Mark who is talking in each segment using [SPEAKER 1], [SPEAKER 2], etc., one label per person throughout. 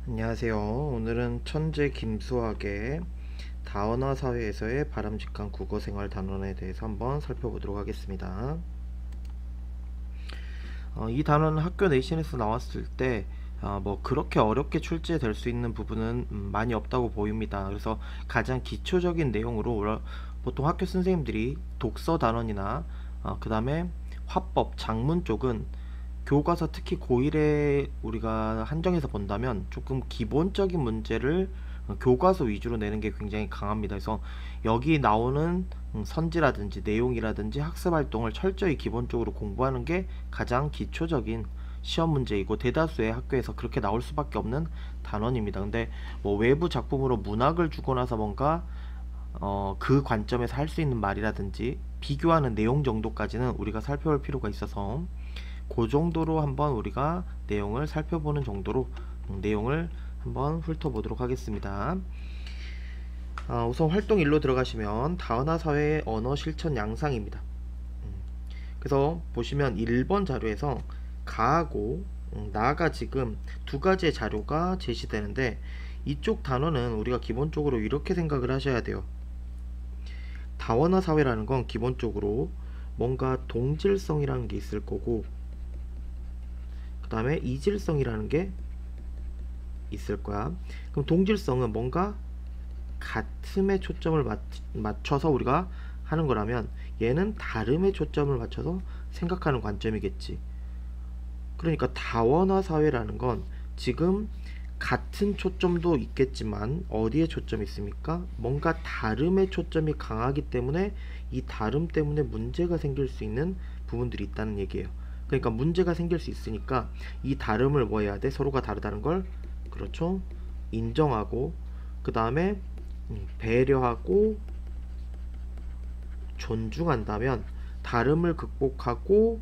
[SPEAKER 1] 안녕하세요. 오늘은 천재 김수학의 다원화 사회에서의 바람직한 국어생활 단원에 대해서 한번 살펴보도록 하겠습니다. 이 단원은 학교 내신에서 나왔을 때 뭐 그렇게 어렵게 출제될 수 있는 부분은 많이 없다고 보입니다. 그래서 가장 기초적인 내용으로 보통 학교 선생님들이 독서 단원이나 그 다음에 화법, 작문 쪽은 교과서 특히 고1에 우리가 한정해서 본다면 조금 기본적인 문제를 교과서 위주로 내는 게 굉장히 강합니다. 그래서 여기 나오는 선지라든지 내용이라든지 학습 활동을 철저히 기본적으로 공부하는 게 가장 기초적인 시험 문제이고 대다수의 학교에서 그렇게 나올 수밖에 없는 단원입니다. 근데 뭐 외부 작품으로 문학을 주고 나서 뭔가 그 관점에서 할 수 있는 말이라든지 비교하는 내용 정도까지는 우리가 살펴볼 필요가 있어서 그 정도로 한번 우리가 내용을 살펴보는 정도로 내용을 한번 훑어보도록 하겠습니다. 우선 활동 1로 들어가시면 다원화 사회의 언어 실천 양상입니다. 그래서 보시면 1번 자료에서 가하고 나가 지금 두 가지의 자료가 제시되는데 이쪽 단어는 우리가 기본적으로 이렇게 생각을 하셔야 돼요. 다원화 사회라는 건 기본적으로 뭔가 동질성이라는 게 있을 거고 그 다음에 이질성이라는 게 있을 거야. 그럼 동질성은 뭔가 같음에 초점을 맞춰서 우리가 하는 거라면 얘는 다름에 초점을 맞춰서 생각하는 관점이겠지. 그러니까 다원화 사회라는 건 지금 같은 초점도 있겠지만 어디에 초점이 있습니까? 뭔가 다름의 초점이 강하기 때문에 이 다름 때문에 문제가 생길 수 있는 부분들이 있다는 얘기예요. 그러니까 문제가 생길 수 있으니까 이 다름을 뭐 해야 돼? 서로가 다르다는 걸 그렇죠? 인정하고 그 다음에 배려하고 존중한다면 다름을 극복하고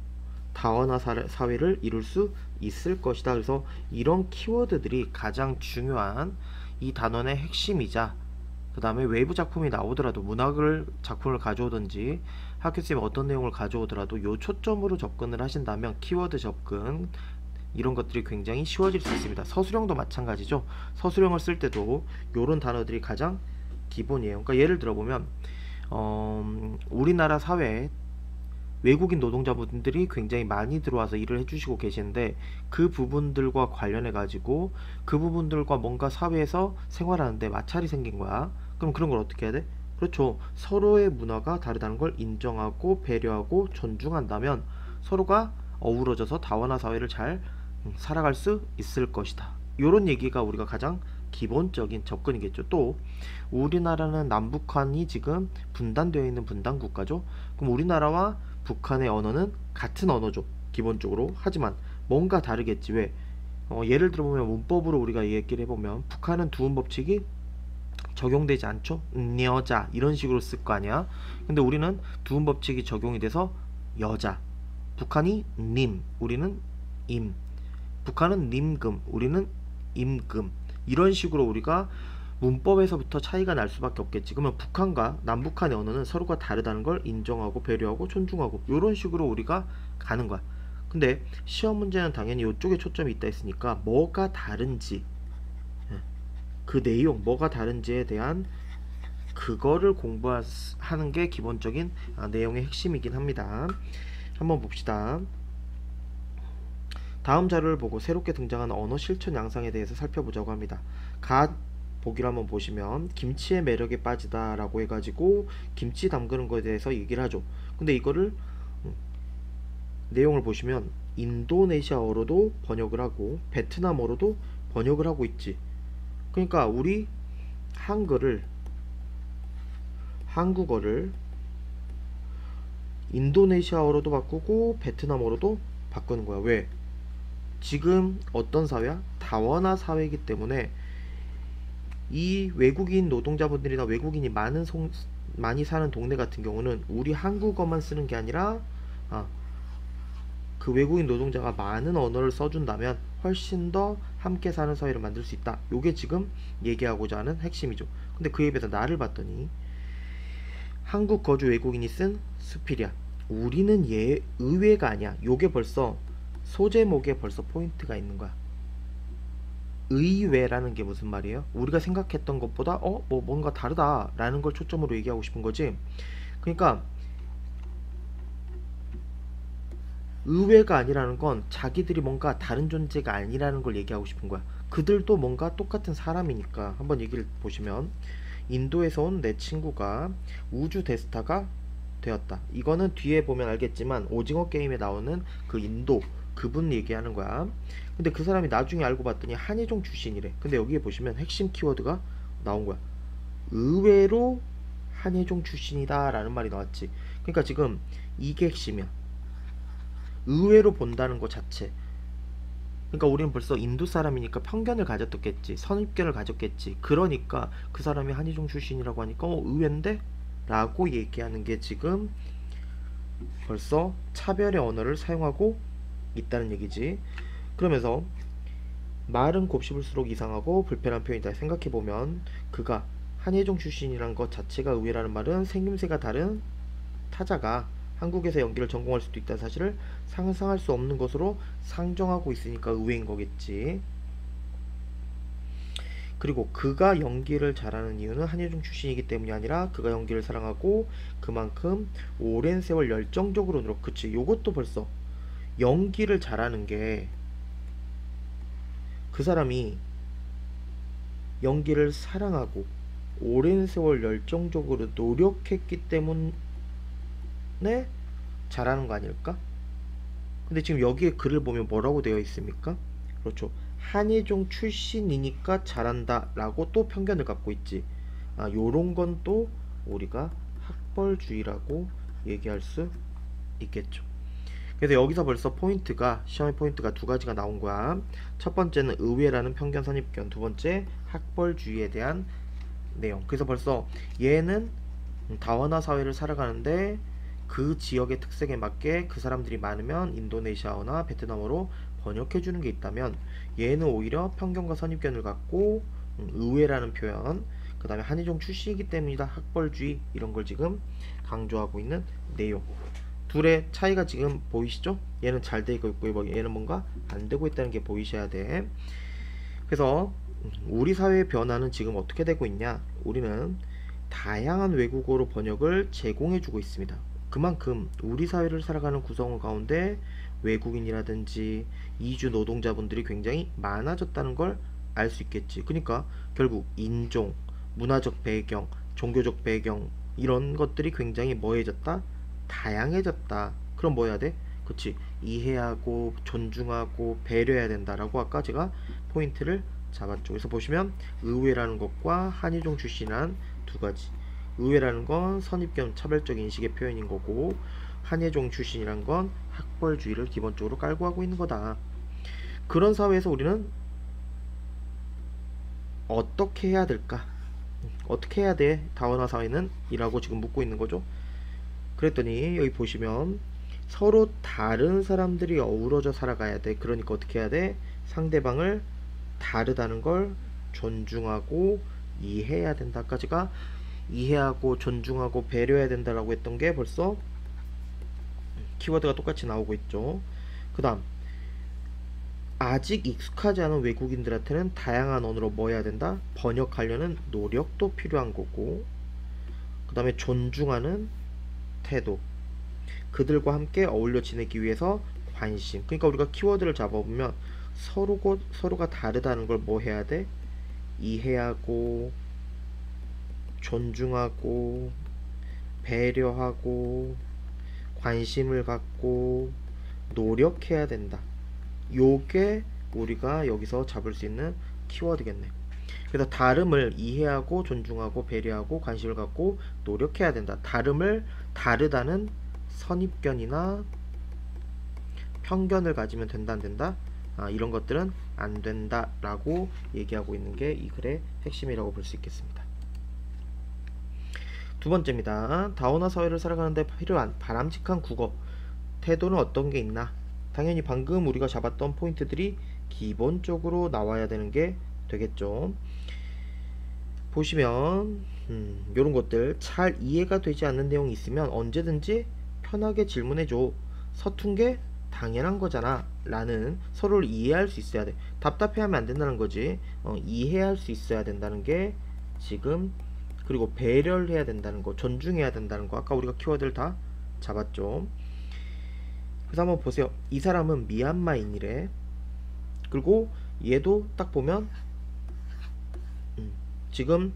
[SPEAKER 1] 다원화 사회를 이룰 수 있을 것이다. 그래서 이런 키워드들이 가장 중요한 이 단원의 핵심이자 그 다음에 외부 작품이 나오더라도 문학을 작품을 가져오든지 학교쌤이 어떤 내용을 가져오더라도 요 초점으로 접근을 하신다면 키워드 접근 이런 것들이 굉장히 쉬워질 수 있습니다. 서술형도 마찬가지죠. 서술형을 쓸 때도 요런 단어들이 가장 기본이에요. 그러니까 예를 들어보면 우리나라 사회에 외국인 노동자분들이 굉장히 많이 들어와서 일을 해주시고 계시는데 그 부분들과 관련해 가지고 그 부분들과 뭔가 사회에서 생활하는데 마찰이 생긴 거야. 그럼 그런 걸 어떻게 해야 돼? 그렇죠. 서로의 문화가 다르다는 걸 인정하고 배려하고 존중한다면 서로가 어우러져서 다원화 사회를 잘 살아갈 수 있을 것이다. 이런 얘기가 우리가 가장 기본적인 접근이겠죠. 또 우리나라는 남북한이 지금 분단되어 있는 분단 국가죠. 그럼 우리나라와 북한의 언어는 같은 언어죠. 기본적으로. 하지만 뭔가 다르겠지. 왜? 예를 들어보면 문법으로 우리가 얘기를 해보면 북한은 두음 법칙이 적용되지 않죠. 여자 이런 식으로 쓸 거 아니야. 근데 우리는 두음 법칙이 적용이 돼서 여자. 북한이 님, 우리는 임. 북한은 님금, 우리는 임금. 이런 식으로 우리가 문법에서부터 차이가 날 수밖에 없겠지. 그러면 북한과 남북한의 언어는 서로가 다르다는 걸 인정하고 배려하고 존중하고 이런 식으로 우리가 가는 거야. 근데 시험 문제는 당연히 이쪽에 초점이 있다 했으니까 뭐가 다른지 그 내용 뭐가 다른지에 대한 그거를 공부하는 게 기본적인 내용의 핵심이긴 합니다. 한번 봅시다. 다음 자료를 보고 새롭게 등장한 언어 실천 양상에 대해서 살펴보자고 합니다. 보기를 한번 보시면 김치의 매력에 빠지다 라고 해가지고 김치 담그는 거에 대해서 얘기를 하죠. 근데 이거를 내용을 보시면 인도네시아어로도 번역을 하고 베트남어로도 번역을 하고 있지. 그러니까 우리 한국어를 인도네시아어로도 바꾸고 베트남어로도 바꾸는 거야. 왜? 지금 어떤 사회야? 다원화 사회이기 때문에 이 외국인 노동자분들이나 외국인이 많이 사는 동네 같은 경우는 우리 한국어만 쓰는 게 아니라 그 외국인 노동자가 많은 언어를 써준다면 훨씬 더 함께 사는 사회를 만들 수 있다. 요게 지금 얘기하고자 하는 핵심이죠. 근데 그에 비해서 나를 봤더니 한국 거주 외국인이 쓴 수필이야. 우리는 의외가 아니야. 요게 벌써 소제목에 벌써 포인트가 있는 거야. 의외라는 게 무슨 말이에요? 우리가 생각했던 것보다 뭐 뭔가 다르다라는 걸 초점으로 얘기하고 싶은 거지. 그러니까 의외가 아니라는 건 자기들이 뭔가 다른 존재가 아니라는 걸 얘기하고 싶은 거야. 그들도 뭔가 똑같은 사람이니까. 한번 얘기를 보시면 인도에서 온 내 친구가 우주 대스타가 되었다. 이거는 뒤에 보면 알겠지만 오징어 게임에 나오는 그 인도 그분 얘기하는 거야. 근데 그 사람이 나중에 알고 봤더니 한예종 출신이래. 근데 여기에 보시면 핵심 키워드가 나온 거야. 의외로 한예종 출신이다 라는 말이 나왔지. 그러니까 지금 이게 핵심이야. 의외로 본다는 것 자체. 그러니까 우리는 벌써 인도 사람이니까 편견을 가졌겠지, 선입견을 가졌겠지. 그러니까 그 사람이 한의종 출신이라고 하니까 의외인데? 라고 얘기하는 게 지금 벌써 차별의 언어를 사용하고 있다는 얘기지. 그러면서 말은 곱씹을수록 이상하고 불편한 표현이다. 생각해보면 그가 한예종 출신이란 것 자체가 의외라는 말은 생김새가 다른 타자가 한국에서 연기를 전공할 수도 있다는 사실을 상상할 수 없는 것으로 상정하고 있으니까 의외인 거겠지. 그리고 그가 연기를 잘하는 이유는 한예종 출신이기 때문이 아니라 그가 연기를 사랑하고 그만큼 오랜 세월 열정적으로 노력. 그치, 요것도 벌써 연기를 잘하는 게 그 사람이 연기를 사랑하고 오랜 세월 열정적으로 노력했기 때문에 잘하는 거 아닐까? 근데 지금 여기에 글을 보면 뭐라고 되어 있습니까? 그렇죠. 한예종 출신이니까 잘한다 라고 또 편견을 갖고 있지. 요런 건 또 우리가 학벌주의라고 얘기할 수 있겠죠. 그래서 여기서 벌써 포인트가, 시험의 포인트가 두 가지가 나온 거야. 첫 번째는 의외라는 편견 선입견, 두 번째 학벌주의에 대한 내용. 그래서 벌써 얘는 다원화 사회를 살아가는데 그 지역의 특색에 맞게 그 사람들이 많으면 인도네시아어나 베트남어로 번역해 주는 게 있다면, 얘는 오히려 편견과 선입견을 갖고 의외라는 표현, 그 다음에 한의종 출신이기 때문이다, 학벌주의, 이런 걸 지금 강조하고 있는 내용. 둘의 차이가 지금 보이시죠? 얘는 잘 되고 있고 얘는 뭔가 안 되고 있다는 게 보이셔야 돼. 그래서 우리 사회의 변화는 지금 어떻게 되고 있냐? 우리는 다양한 외국어로 번역을 제공해 주고 있습니다. 그만큼 우리 사회를 살아가는 구성원 가운데 외국인이라든지 이주 노동자분들이 굉장히 많아졌다는 걸 알 수 있겠지. 그러니까 결국 인종, 문화적 배경, 종교적 배경, 이런 것들이 굉장히 뭐해졌다? 다양해졌다. 그럼 뭐 해야 돼? 그치, 이해하고 존중하고 배려해야 된다라고 아까 제가 포인트를 잡았죠. 그래서 보시면 의외라는 것과 한의종 출신이란 두 가지. 의외라는 건 선입견, 차별적 인식의 표현인 거고, 한예종 출신이란 건 학벌주의를 기본적으로 깔고 하고 있는 거다. 그런 사회에서 우리는 어떻게 해야 될까? 어떻게 해야 돼? 다원화 사회는? 이라고 지금 묻고 있는 거죠. 그랬더니 여기 보시면 서로 다른 사람들이 어우러져 살아가야 돼. 그러니까 어떻게 해야 돼? 상대방을 다르다는 걸 존중하고 이해해야 된다. 아까지가 이해하고 존중하고 배려해야 된다라고 했던 게 벌써 키워드가 똑같이 나오고 있죠. 그 다음, 아직 익숙하지 않은 외국인들한테는 다양한 언어로 뭐 해야 된다? 번역하려는 노력도 필요한 거고, 그 다음에 존중하는 태도, 그들과 함께 어울려 지내기 위해서 관심. 그러니까 우리가 키워드를 잡아보면 서로가 다르다는 걸 뭐 해야 돼? 이해하고 존중하고 배려하고 관심을 갖고 노력해야 된다. 요게 우리가 여기서 잡을 수 있는 키워드겠네. 그래서 다름을 이해하고 존중하고 배려하고 관심을 갖고 노력해야 된다. 다름을 다르다는 선입견이나 편견을 가지면 된다, 안 된다? 이런 것들은 안 된다 라고 얘기하고 있는 게 이 글의 핵심이라고 볼 수 있겠습니다. 두 번째입니다. 다원화 사회를 살아가는데 필요한 바람직한 국어 태도는 어떤 게 있나? 당연히 방금 우리가 잡았던 포인트들이 기본적으로 나와야 되는 게 되겠죠. 보시면 이런 것들 잘 이해가 되지 않는 내용이 있으면 언제든지 편하게 질문해줘. 서툰 게 당연한 거잖아 라는, 서로를 이해할 수 있어야 돼. 답답해하면 안 된다는 거지. 이해할 수 있어야 된다는 게 지금, 그리고 배려를 해야 된다는 거, 존중해야 된다는 거, 아까 우리가 키워드를 다 잡았죠. 그래서 한번 보세요. 이 사람은 미얀마인이래. 그리고 얘도 딱 보면 지금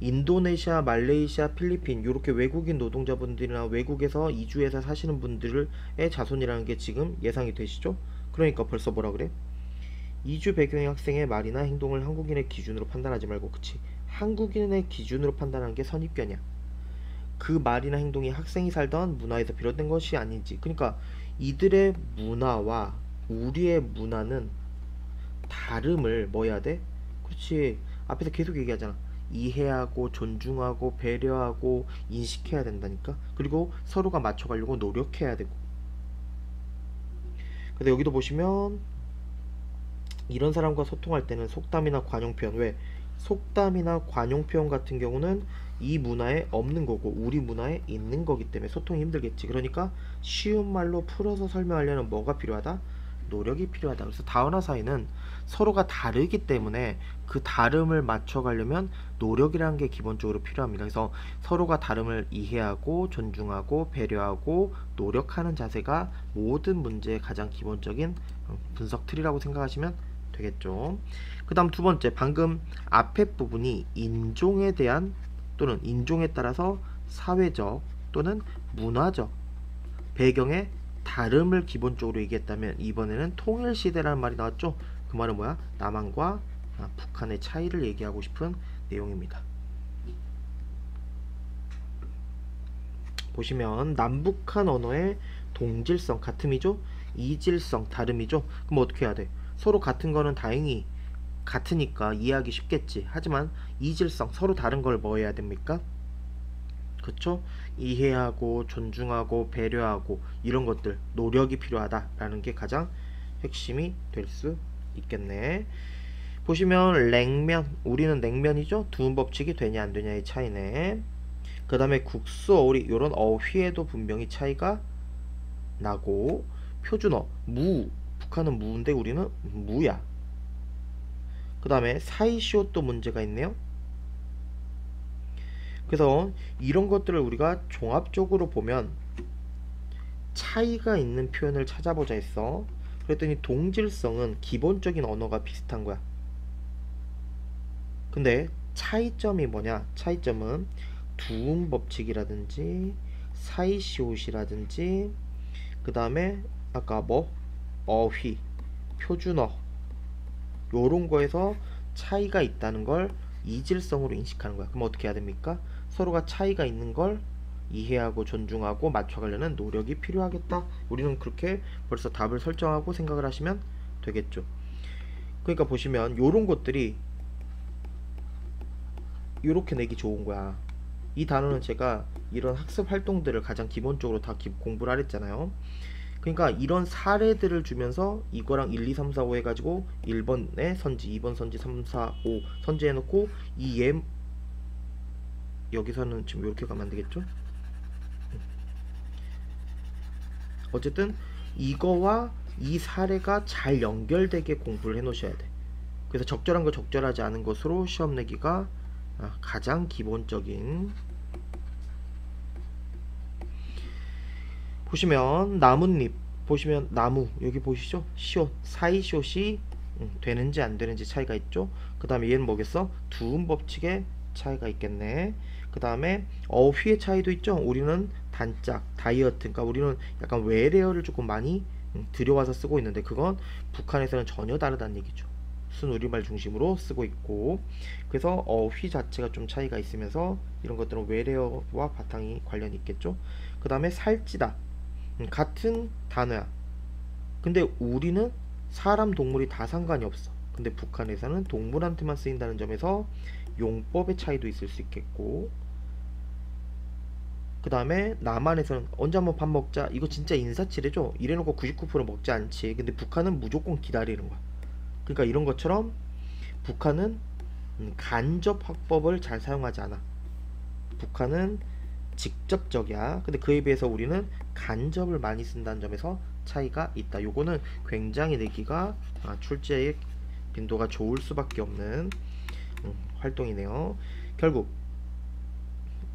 [SPEAKER 1] 인도네시아, 말레이시아, 필리핀 이렇게 외국인 노동자분들이나 외국에서 이주해서 사시는 분들의 자손이라는 게 지금 예상이 되시죠? 그러니까 벌써 뭐라 그래? 이주 배경의 학생의 말이나 행동을 한국인의 기준으로 판단하지 말고, 그치? 한국인의 기준으로 판단하는 게 선입견이야. 그 말이나 행동이 학생이 살던 문화에서 비롯된 것이 아닌지. 그러니까 이들의 문화와 우리의 문화는 다름을 뭐 해야 돼? 그렇지. 앞에서 계속 얘기하잖아. 이해하고 존중하고 배려하고 인식해야 된다니까. 그리고 서로가 맞춰가려고 노력해야 되고. 그래서 여기도 보시면 이런 사람과 소통할 때는 속담이나 관용 표현, 왜? 속담이나 관용 표현 같은 경우는 이 문화에 없는 거고 우리 문화에 있는 거기 때문에 소통이 힘들겠지. 그러니까 쉬운 말로 풀어서 설명하려면 뭐가 필요하다? 노력이 필요하다. 그래서 다원화 사이는 서로가 다르기 때문에 그 다름을 맞춰가려면 노력이라는 게 기본적으로 필요합니다. 그래서 서로가 다름을 이해하고 존중하고 배려하고 노력하는 자세가 모든 문제의 가장 기본적인 분석 틀이라고 생각하시면 되겠죠. 그 다음 두 번째, 방금 앞에 부분이 인종에 대한 또는 인종에 따라서 사회적 또는 문화적 배경의 다름을 기본적으로 얘기했다면, 이번에는 통일시대라는 말이 나왔죠. 그 말은 뭐야? 남한과 북한의 차이를 얘기하고 싶은 내용입니다. 보시면 남북한 언어의 동질성 같음이죠. 이질성 다름이죠. 그럼 어떻게 해야 돼? 서로 같은 거는 다행히 같으니까 이해하기 쉽겠지. 하지만 이질성, 서로 다른 걸 뭐 해야 됩니까? 그쵸? 이해하고 존중하고 배려하고 이런 것들, 노력이 필요하다라는 게 가장 핵심이 될 수 있겠네. 보시면 냉면, 우리는 냉면이죠. 두음 법칙이 되냐 안 되냐의 차이네. 그 다음에 국수, 어우리 이런 어휘에도 분명히 차이가 나고, 표준어 무, 북한은 무인데 우리는 무야. 그 다음에 사이시오 또 문제가 있네요. 그래서 이런 것들을 우리가 종합적으로 보면 차이가 있는 표현을 찾아보자 했어. 그랬더니 동질성은 기본적인 언어가 비슷한 거야. 근데 차이점이 뭐냐? 차이점은 두음 법칙이라든지 사이시옷이라든지 그 다음에 아까 뭐 어휘, 표준어 요런 거에서 차이가 있다는 걸 이질성으로 인식하는 거야. 그럼 어떻게 해야 됩니까? 서로가 차이가 있는 걸 이해하고 존중하고 맞춰가려는 노력이 필요하겠다. 우리는 그렇게 벌써 답을 설정하고 생각을 하시면 되겠죠. 그러니까 보시면 요런 것들이 요렇게 내기 좋은 거야. 이 단어는 제가 이런 학습 활동들을 가장 기본적으로 다 공부를 하랬잖아요. 그러니까 이런 사례들을 주면서 이거랑 1, 2, 3, 4, 5 해가지고 1번에 선지, 2번 선지, 3, 4, 5 선지 해놓고 이 얘 여기서는 지금 이렇게 가면 안 되겠죠? 어쨌든 이거와 이 사례가 잘 연결되게 공부를 해 놓으셔야 돼. 그래서 적절한 거 적절하지 않은 것으로 시험 내기가 가장 기본적인. 보시면 나뭇잎, 보시면 나무 여기 보시죠? 시옷, 사이시옷이 되는지 안 되는지 차이가 있죠. 그 다음에 얘는 뭐겠어? 두음 법칙의 차이가 있겠네. 그 다음에 어휘의 차이도 있죠. 우리는 단짝, 다이어트, 그러니까 우리는 약간 외래어를 조금 많이 들여와서 쓰고 있는데 그건 북한에서는 전혀 다르다는 얘기죠. 순우리말 중심으로 쓰고 있고, 그래서 어휘 자체가 좀 차이가 있으면서 이런 것들은 외래어와 바탕이 관련이 있겠죠. 그 다음에 살찌다, 같은 단어야. 근데 우리는 사람 동물이 다 상관이 없어. 근데 북한에서는 동물한테만 쓰인다는 점에서 용법의 차이도 있을 수 있겠고, 그 다음에 남한에서는 언제 한번 밥 먹자, 이거 진짜 인사치레죠. 이래놓고 99% 먹지 않지. 근데 북한은 무조건 기다리는 거야. 그러니까 이런 것처럼 북한은 간접 화법을 잘 사용하지 않아. 북한은 직접적이야. 근데 그에 비해서 우리는 간접을 많이 쓴다는 점에서 차이가 있다. 요거는 굉장히 내기가 출제의 빈도가 좋을 수밖에 없는 활동이네요. 결국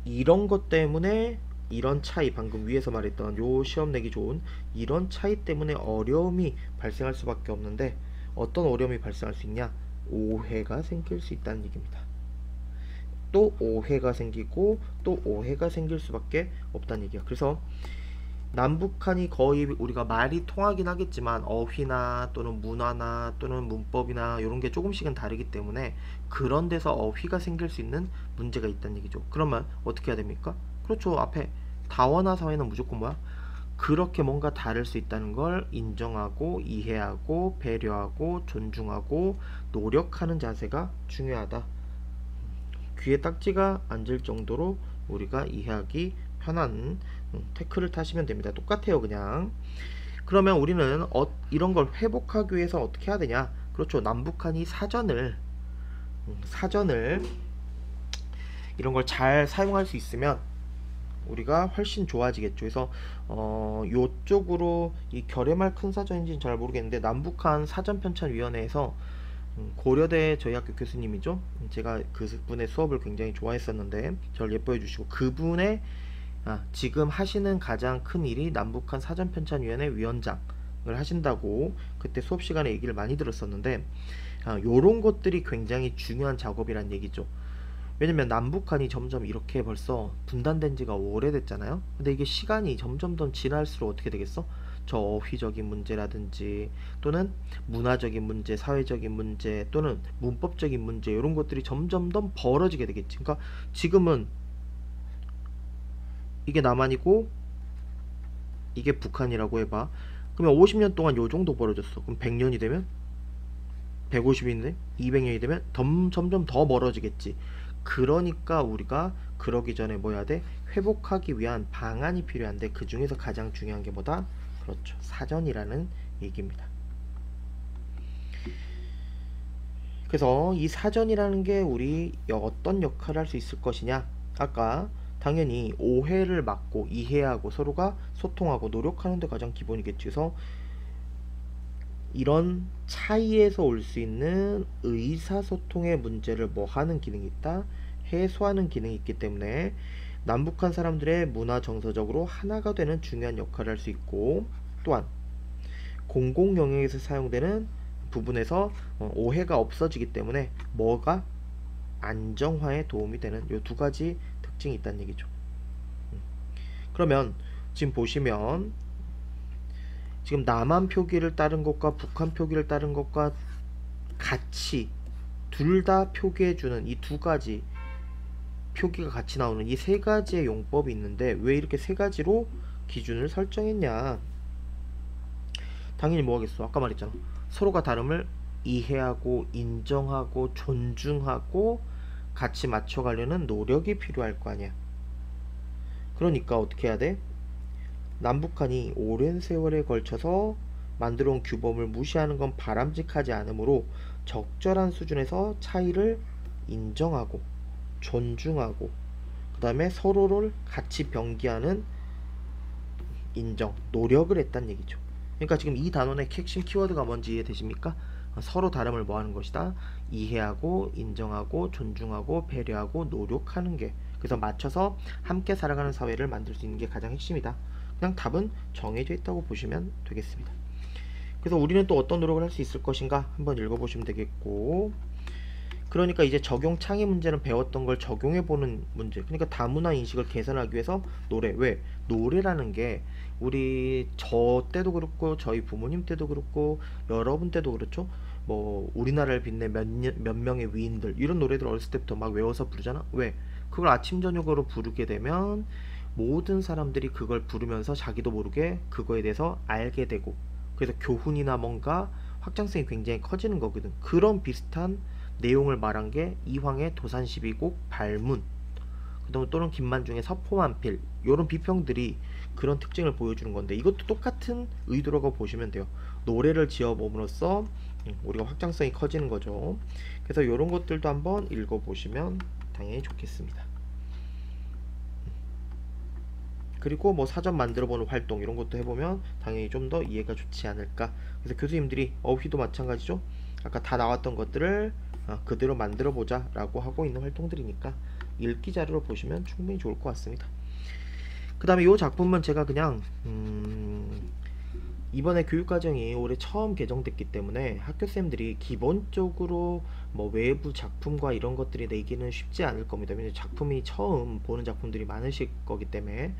[SPEAKER 1] 이런 것 때문에 이런 차이, 방금 위에서 말했던 요 시험 내기 좋은 이런 차이 때문에 어려움이 발생할 수밖에 없는데, 어떤 어려움이 발생할 수 있냐? 오해가 생길 수 있다는 얘기입니다. 또 오해가 생기고 또 오해가 생길 수밖에 없다는 얘기야. 그래서 남북한이 거의 우리가 말이 통하긴 하겠지만 어휘나 또는 문화나 또는 문법이나 이런 게 조금씩은 다르기 때문에 그런 데서 어휘가 생길 수 있는 문제가 있다는 얘기죠. 그러면 어떻게 해야 됩니까? 그렇죠. 앞에 다원화 사회는 무조건 뭐야? 그렇게 뭔가 다를 수 있다는 걸 인정하고 이해하고 배려하고 존중하고 노력하는 자세가 중요하다. 귀에 딱지가 앉을 정도로 우리가 이해하기 편한 태클을 타시면 됩니다. 똑같아요, 그냥. 그러면 우리는 이런 걸 회복하기 위해서 어떻게 해야 되냐? 그렇죠. 남북한이 사전을 이런 걸 잘 사용할 수 있으면 우리가 훨씬 좋아지겠죠. 그래서 요쪽으로 이 결의말 큰 사전인지는 잘 모르겠는데 남북한 사전편찬위원회에서 고려대 저희 학교 교수님이죠. 제가 그분의 수업을 굉장히 좋아했었는데 저를 예뻐해 주시고, 그분의 지금 하시는 가장 큰 일이 남북한 사전편찬위원회 위원장을 하신다고 그때 수업 시간에 얘기를 많이 들었었는데, 요런 것들이 굉장히 중요한 작업이란 얘기죠. 왜냐면 남북한이 점점 이렇게 벌써 분단된 지가 오래됐잖아요. 근데 이게 시간이 점점 더 지날수록 어떻게 되겠어? 저 어휘적인 문제라든지 또는 문화적인 문제, 사회적인 문제 또는 문법적인 문제, 이런 것들이 점점 더 벌어지게 되겠지. 그러니까 지금은 이게 남한이고 이게 북한이라고 해봐. 그러면 50년 동안 요 정도 벌어졌어. 그럼 100년이 되면 150인데 200년이 되면 점점 더 멀어지겠지. 그러니까 우리가 그러기 전에 뭐 해야 돼? 회복하기 위한 방안이 필요한데, 그 중에서 가장 중요한 게 뭐다? 그렇죠. 사전이라는 얘기입니다. 그래서 이 사전이라는 게 우리 어떤 역할을 할 수 있을 것이냐? 아까 당연히 오해를 막고 이해하고 서로가 소통하고 노력하는 데 가장 기본이겠지. 그래서 이런 차이에서 올 수 있는 의사소통의 문제를 뭐 하는 기능이 있다? 해소하는 기능이 있기 때문에 남북한 사람들의 문화 정서적으로 하나가 되는 중요한 역할을 할 수 있고, 또한 공공 영역에서 사용되는 부분에서 오해가 없어지기 때문에 뭐가 안정화에 도움이 되는 요 두 가지 특징이 있다는 얘기죠. 그러면 지금 보시면 지금 남한 표기를 따른 것과 북한 표기를 따른 것과 같이 둘 다 표기해주는 이 두 가지 표기가 같이 나오는 이 세 가지의 용법이 있는데, 왜 이렇게 세 가지로 기준을 설정했냐? 당연히 뭐 하겠어? 아까 말했잖아. 서로가 다름을 이해하고 인정하고 존중하고 같이 맞춰가려는 노력이 필요할 거 아니야. 그러니까 어떻게 해야 돼? 남북한이 오랜 세월에 걸쳐서 만들어온 규범을 무시하는 건 바람직하지 않으므로 적절한 수준에서 차이를 인정하고 존중하고 그 다음에 서로를 같이 병기하는 인정, 노력을 했다는 얘기죠. 그러니까 지금 이 단원의 핵심 키워드가 뭔지 이해되십니까? 서로 다름을 뭐 하는 것이다? 이해하고 인정하고 존중하고 배려하고 노력하는 게, 그래서 맞춰서 함께 살아가는 사회를 만들 수 있는 게 가장 핵심이다. 그냥 답은 정해져 있다고 보시면 되겠습니다. 그래서 우리는 또 어떤 노력을 할 수 있을 것인가 한번 읽어보시면 되겠고, 그러니까 이제 적용 창의 문제는 배웠던 걸 적용해보는 문제. 그러니까 다문화 인식을 개선하기 위해서 노래. 왜? 노래라는 게 우리 저 때도 그렇고 저희 부모님 때도 그렇고 여러분 때도 그렇죠. 뭐 우리나라를 빛낸 몇 명의 위인들, 이런 노래들 어렸을 때부터 막 외워서 부르잖아. 왜? 그걸 아침 저녁으로 부르게 되면 모든 사람들이 그걸 부르면서 자기도 모르게 그거에 대해서 알게 되고, 그래서 교훈이나 뭔가 확장성이 굉장히 커지는 거거든. 그런 비슷한 내용을 말한 게 이황의 도산시비곡 발문, 그다음 또는 김만중의 서포만필, 이런 비평들이 그런 특징을 보여주는 건데, 이것도 똑같은 의도라고 보시면 돼요. 노래를 지어봄으로써 우리가 확장성이 커지는 거죠. 그래서 이런 것들도 한번 읽어보시면 당연히 좋겠습니다. 그리고 뭐 사전 만들어보는 활동 이런 것도 해보면 당연히 좀 더 이해가 좋지 않을까. 그래서 교수님들이 어휘도 마찬가지죠. 아까 다 나왔던 것들을 그대로 만들어보자 라고 하고 있는 활동들이니까 읽기 자료로 보시면 충분히 좋을 것 같습니다. 그 다음에 이 작품은 제가 그냥 이번에 교육과정이 올해 처음 개정됐기 때문에 학교쌤들이 기본적으로 뭐 외부 작품과 이런 것들이 내기는 쉽지 않을 겁니다. 왜냐면 작품이 처음 보는 작품들이 많으실 거기 때문에.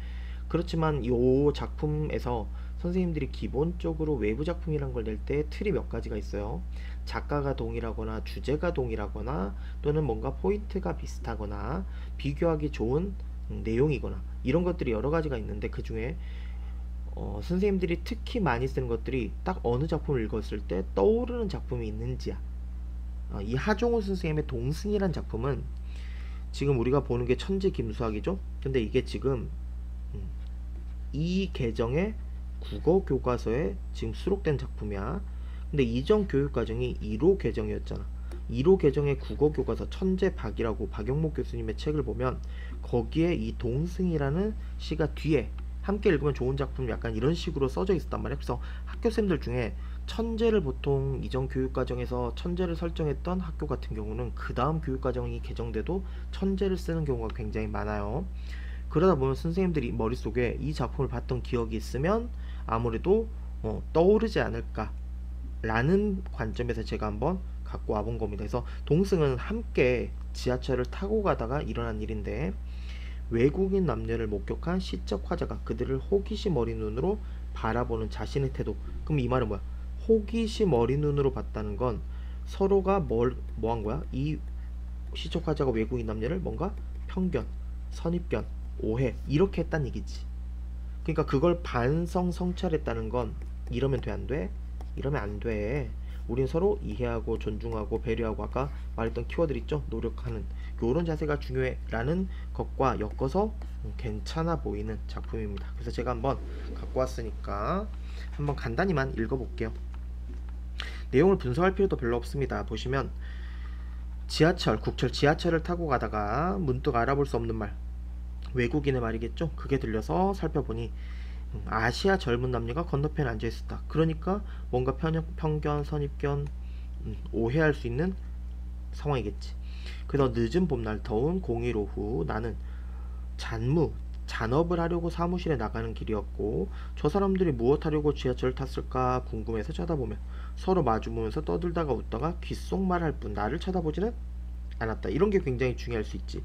[SPEAKER 1] 그렇지만 이 작품에서 선생님들이 기본적으로 외부 작품이란 걸 낼 때 틀이 몇 가지가 있어요. 작가가 동일하거나 주제가 동일하거나 또는 뭔가 포인트가 비슷하거나 비교하기 좋은 내용이거나 이런 것들이 여러 가지가 있는데, 그 중에 선생님들이 특히 많이 쓰는 것들이 딱 어느 작품을 읽었을 때 떠오르는 작품이 있는지야. 이 하종우 선생님의 동승이란 작품은 지금 우리가 보는 게 천재 김수학이죠. 근데 이게 지금 이 계정의 국어 교과서에 지금 수록된 작품이야. 근데 이전 교육과정이 1호 계정이었잖아. 1호 계정의 국어 교과서 천재박이라고 박영목 교수님의 책을 보면 거기에 이 동승이라는 시가 뒤에 함께 읽으면 좋은 작품 약간 이런 식으로 써져 있었단 말이야. 그래서 학교생들 중에 천재를 보통 이전 교육과정에서 천재를 설정했던 학교 같은 경우는 그 다음 교육과정이 개정돼도 천재를 쓰는 경우가 굉장히 많아요. 그러다 보면 선생님들이 머릿속에 이 작품을 봤던 기억이 있으면 아무래도 떠오르지 않을까 라는 관점에서 제가 한번 갖고 와본 겁니다. 그래서 동승은 함께 지하철을 타고 가다가 일어난 일인데, 외국인 남녀를 목격한 시적 화자가 그들을 호기심 어린 눈으로 바라보는 자신의 태도. 그럼 이 말은 뭐야? 호기심 어린 눈으로 봤다는 건 서로가 뭐 한 거야? 이 시적 화자가 외국인 남녀를 뭔가 편견, 선입견, 오해 이렇게 했단 얘기지. 그러니까 그걸 반성 성찰했다는 건 이러면 돼, 안 돼? 이러면 안 돼. 우린 서로 이해하고 존중하고 배려하고, 아까 말했던 키워드 있죠? 노력하는 요런 자세가 중요해 라는 것과 엮어서 괜찮아 보이는 작품입니다. 그래서 제가 한번 갖고 왔으니까 한번 간단히만 읽어볼게요. 내용을 분석할 필요도 별로 없습니다. 보시면 지하철, 국철, 지하철을 타고 가다가 문득 알아볼 수 없는 말, 외국인의 말이겠죠? 그게 들려서 살펴보니 아시아 젊은 남녀가 건너편에 앉아있었다. 그러니까 뭔가 편견, 선입견, 오해할 수 있는 상황이겠지. 그래서 늦은 봄날 더운 공일 오후 나는 잔업을 하려고 사무실에 나가는 길이었고, 저 사람들이 무엇 하려고 지하철을 탔을까 궁금해서 쳐다보며 서로 마주보면서 떠들다가 웃다가 귓속말할 뿐 나를 쳐다보지는 않았다. 이런 게 굉장히 중요할 수 있지.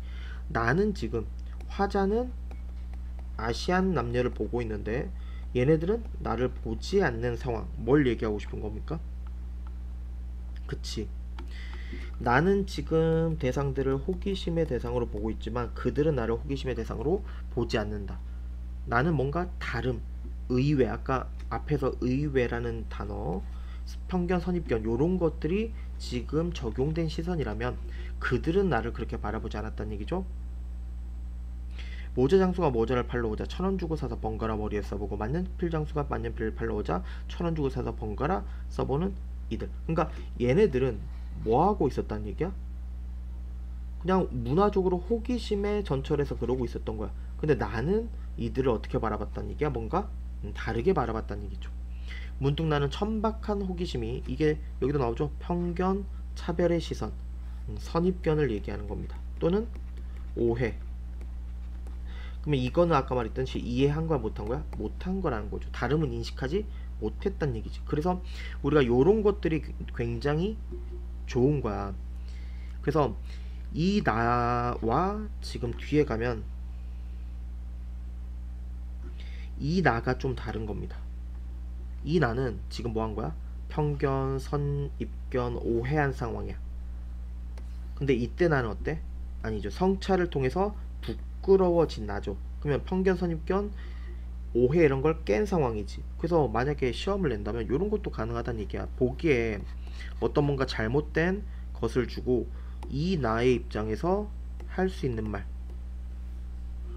[SPEAKER 1] 나는 지금, 화자는 아시안 남녀를 보고 있는데 얘네들은 나를 보지 않는 상황. 뭘 얘기하고 싶은 겁니까? 그치. 나는 지금 대상들을 호기심의 대상으로 보고 있지만 그들은 나를 호기심의 대상으로 보지 않는다. 나는 뭔가 다름, 의외, 아까 앞에서 의외라는 단어, 편견, 선입견 요런 것들이 지금 적용된 시선이라면 그들은 나를 그렇게 바라보지 않았다는 얘기죠. 모자 장수가 모자를 팔러 오자 1,000원 주고 사서 번갈아 머리에 써보고, 만년필 장수가 만년필을 팔러 오자 1,000원 주고 사서 번갈아 써보는 이들. 그러니까 얘네들은 뭐하고 있었다는 얘기야? 그냥 문화적으로 호기심에 전철해서 그러고 있었던 거야. 근데 나는 이들을 어떻게 바라봤다는 얘기야? 뭔가 다르게 바라봤다는 얘기죠. 문득 나는 천박한 호기심이, 이게 여기도 나오죠. 편견, 차별의 시선, 선입견을 얘기하는 겁니다. 또는 오해. 그러면 이거는 아까 말했듯이 이해한 거야, 못한 거야? 못한 거라는 거죠. 다름은 인식하지 못했단 얘기지. 그래서 우리가 요런 것들이 굉장히 좋은 거야. 그래서 이 나와 지금 뒤에 가면 이 나가 좀 다른 겁니다. 이 나는 지금 뭐 한 거야? 편견, 선입견, 오해한 상황이야. 근데 이때 나는 어때? 아니죠. 성찰을 통해서 부끄러워진 나죠. 그러면 편견, 선입견, 오해 이런 걸 깬 상황이지. 그래서 만약에 시험을 낸다면 이런 것도 가능하다는 얘기야. 보기에 어떤 뭔가 잘못된 것을 주고 이 나의 입장에서 할 수 있는 말.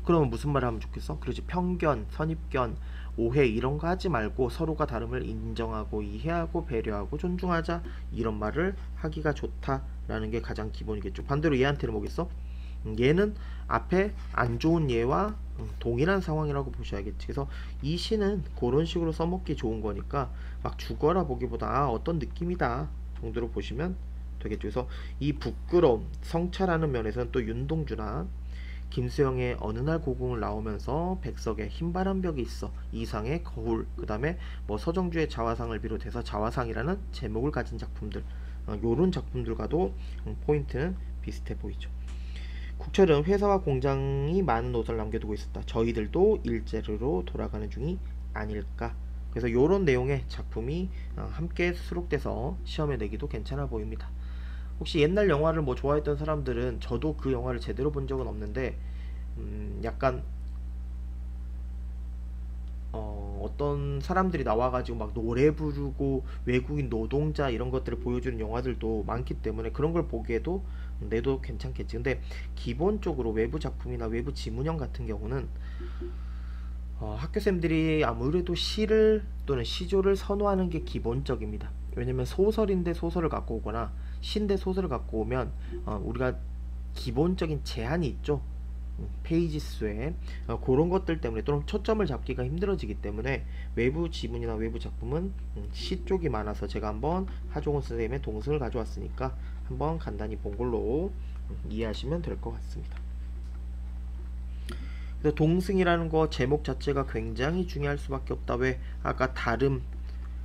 [SPEAKER 1] 그러면 무슨 말을 하면 좋겠어? 그렇지. 편견, 선입견, 오해 이런 거 하지 말고 서로가 다름을 인정하고 이해하고 배려하고 존중하자, 이런 말을 하기가 좋다라는 게 가장 기본이겠죠. 반대로 얘한테는 뭐겠어? 얘는 앞에 안 좋은 예와 동일한 상황이라고 보셔야겠지. 그래서 이 시는 그런 식으로 써먹기 좋은 거니까 막 죽어라 보기보다 어떤 느낌이다 정도로 보시면 되겠죠. 그래서 이 부끄러움, 성찰하는 면에서는 또 윤동주나 김수영의 어느 날 고궁을 나오면서 백석의 흰바람 벽이 있어, 이상의 거울, 그 다음에 뭐 서정주의 자화상을 비롯해서 자화상이라는 제목을 가진 작품들, 요런 작품들과도 포인트는 비슷해 보이죠. 국철은 회사와 공장이 많은 노선을 남겨두고 있었다. 저희들도 일제로 돌아가는 중이 아닐까. 그래서 이런 내용의 작품이 함께 수록돼서 시험에 내기도 괜찮아 보입니다. 혹시 옛날 영화를 뭐 좋아했던 사람들은, 저도 그 영화를 제대로 본 적은 없는데 약간 어떤 사람들이 나와가지고 막 노래 부르고 외국인 노동자 이런 것들을 보여주는 영화들도 많기 때문에 그런 걸 보기에도 내도 괜찮겠지. 근데 기본적으로 외부 작품이나 외부 지문형 같은 경우는 학교생들이 아무래도 시를 또는 시조를 선호하는 게 기본적입니다. 왜냐면 소설인데 소설을 갖고 오거나 시인데 소설을 갖고 오면 우리가 기본적인 제한이 있죠. 페이지 수에 그런 것들 때문에, 또는 초점을 잡기가 힘들어지기 때문에 외부 지문이나 외부 작품은 시 쪽이 많아서 제가 한번 하종훈 선생님의 동승을 가져왔으니까 한번 간단히 본 걸로 이해하시면 될 것 같습니다. 그래서 동승이라는 거 제목 자체가 굉장히 중요할 수밖에 없다. 왜? 아까 다름,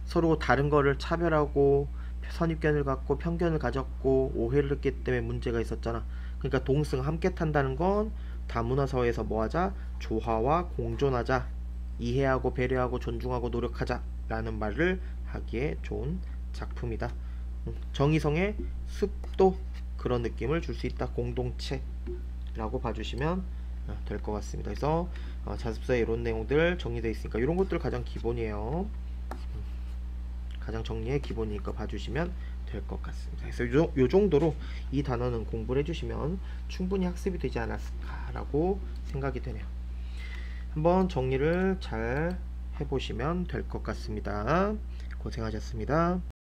[SPEAKER 1] 서로 다른 거를 차별하고 선입견을 갖고 편견을 가졌고 오해를 했기 때문에 문제가 있었잖아. 그러니까 동승, 함께 탄다는 건 다문화사회에서 뭐하자? 조화와 공존하자, 이해하고 배려하고 존중하고 노력하자 라는 말을 하기에 좋은 작품이다. 정의성의 습도, 그런 느낌을 줄 수 있다. 공동체 라고 봐주시면 될 것 같습니다. 그래서 자습서에 이런 내용들 정리되어 있으니까 이런 것들 가장 기본이에요. 가장 정리의 기본이니까 봐주시면 될 것 같습니다. 그래서 요 정도로 이 단어는 공부를 해주시면 충분히 학습이 되지 않았을까라고 생각이 되네요. 한번 정리를 잘 해보시면 될 것 같습니다. 고생하셨습니다.